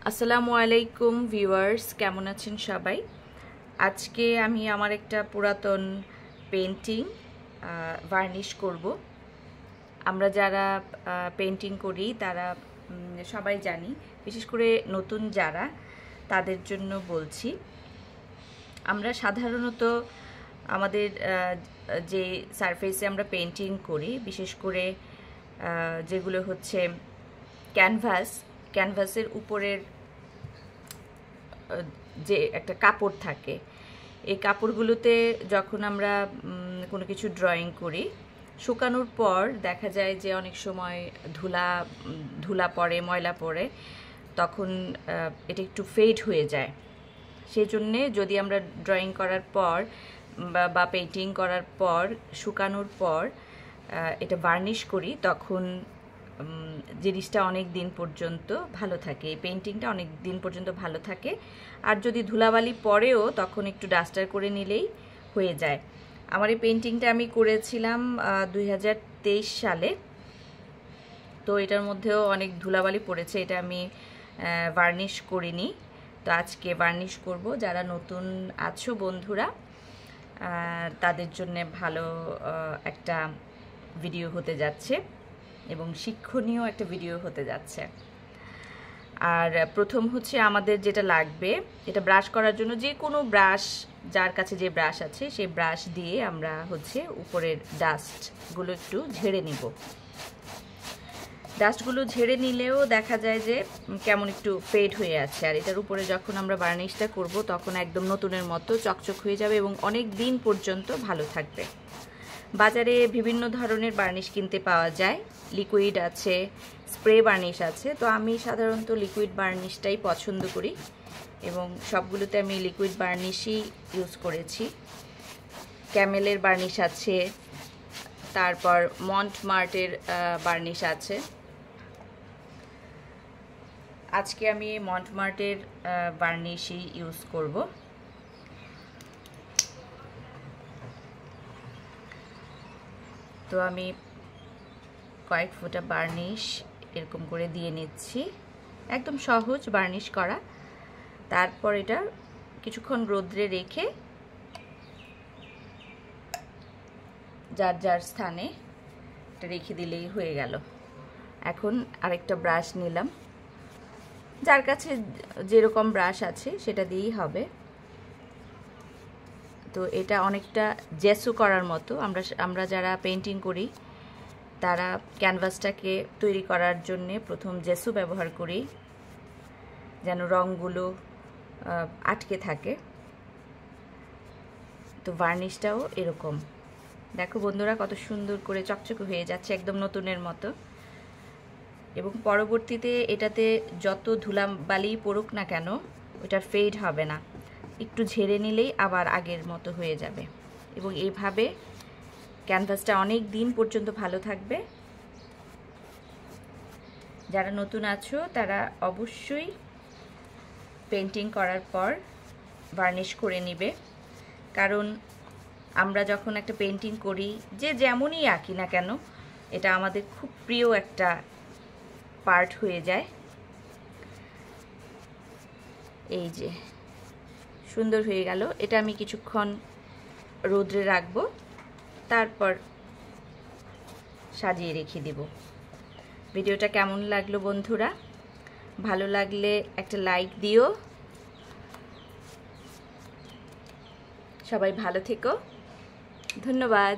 আসসালামু আলাইকুম ভিউয়ার্স, কেমন আছেন সবাই? আজকে আমি আমার একটা পুরাতন পেন্টিং ভার্নিশ করব। আমরা যারা পেন্টিং করি তারা সবাই জানি, বিশেষ করে নতুন যারা, তাদের জন্য বলছি। আমরা সাধারণত আমাদের যে সারফেসে আমরা পেন্টিং করি, বিশেষ করে যেগুলো হচ্ছে ক্যানভাসের উপরের যে একটা কাপড় থাকে, এই কাপড়গুলোতে যখন আমরা কোনো কিছু ড্রয়িং করি, শুকানোর পর দেখা যায় যে অনেক সময় ধুলা পড়ে, ময়লা পড়ে, তখন এটা একটু ফেড হয়ে যায়। সেই জন্যে যদি আমরা ড্রয়িং করার পর বা পেইন্টিং করার পর শুকানোর পর এটা ভার্নিশ করি, তখন জিনিসটা অনেক দিন পর্যন্ত ভালো থাকে, এই পেইন্টিংটা অনেক দিন পর্যন্ত ভালো থাকে। আর যদি ধুলাবালি পরেও তখন একটু ডাস্টার করে নিলেই হয়ে যায়। আমার এই পেইন্টিংটা আমি করেছিলাম 2023 সালে। তো এটার মধ্যেও অনেক ধুলাবালি পড়েছে, এটা আমি ভার্নিশ করিনি। তো আজকে ভার্নিশ করব। যারা নতুন আছো বন্ধুরা, তাদের জন্য ভালো একটা ভিডিও হতে যাচ্ছে এবং শিক্ষণীয় একটা ভিডিও হতে যাচ্ছে। আর প্রথম হচ্ছে আমাদের যেটা লাগবে, এটা ব্রাশ করার জন্য যে কোনো ব্রাশ, যার কাছে যে ব্রাশ আছে সেই ব্রাশ দিয়ে আমরা হচ্ছে উপরের ডাস্টগুলো একটু ঝেড়ে নিব। ডাস্টগুলো ঝেড়ে নিলেও দেখা যায় যে কেমন একটু ফেড হয়ে আছে, আর এটার উপরে যখন আমরা বার্নিশটা করব তখন একদম নতুনের মতো চকচক হয়ে যাবে এবং অনেক দিন পর্যন্ত ভালো থাকবে। বাজারে বিভিন্ন ধরনের বার্নিশ কিনতে পাওয়া যায়, লিকুইড আছে, স্প্রে বার্নিশ আছে। তো আমি সাধারণত লিকুইড বার্নিশটাই পছন্দ করি এবং সবগুলোতে আমি লিকুইড বার্নিশই ইউজ করেছি। ক্যামেলের বার্নিশ আছে, তারপর মন্টমার্টের বার্নিশ আছে। আজকে আমি মন্টমার্টের বার্নিশই ইউজ করব। তো আমি কয়েক ফোঁটা বার্নিশ এরকম করে দিয়ে নিচ্ছি, একদম সহজ বার্নিশ করা। তারপর এটা কিছুক্ষণ রোদ্রে রেখে যার যার স্থানে এটা রেখে দিলেই হয়ে গেল। এখন আরেকটা ব্রাশ নিলাম, যার কাছে যেরকম ব্রাশ আছে সেটা দিয়েই হবে। তো এটা অনেকটা জেসু করার মতো। আমরা যারা পেন্টিং করি তারা ক্যানভাসটাকে তৈরি করার জন্যে প্রথম জেসু ব্যবহার করি, যেন রঙগুলো আটকে থাকে। তো ভার্নিশটাও এরকম। দেখো বন্ধুরা, কত সুন্দর করে চকচকে হয়ে যাচ্ছে, একদম নতুনের মতো। এবং পরবর্তীতে এটাতে যত ধুলাবালি পড়ুক না কেন, ওটার ফেড হবে না, একটু ঝেড়ে নিলেই আবার আগের মতো হয়ে যাবে। এবং এইভাবে ক্যানভাসটা অনেক দিন পর্যন্ত ভালো থাকবে। যারা নতুন আছো তারা অবশ্যই পেন্টিং করার পর ভার্নিশ করে নিবে, কারণ আমরা যখন একটা পেন্টিং করি, যে যেমনই আঁকি না কেন, এটা আমাদের খুব প্রিয় একটা পার্ট হয়ে যায়। এই যে সুন্দর হয়ে গেল। এটা আমি কিছুক্ষণ রোদ্রে রাখবো, তারপর সাজিয়ে রেখে দিব। ভিডিওটা কেমন লাগলো বন্ধুরা? ভালো লাগলে একটা লাইক দিও। সবাই ভালো থেকো, ধন্যবাদ।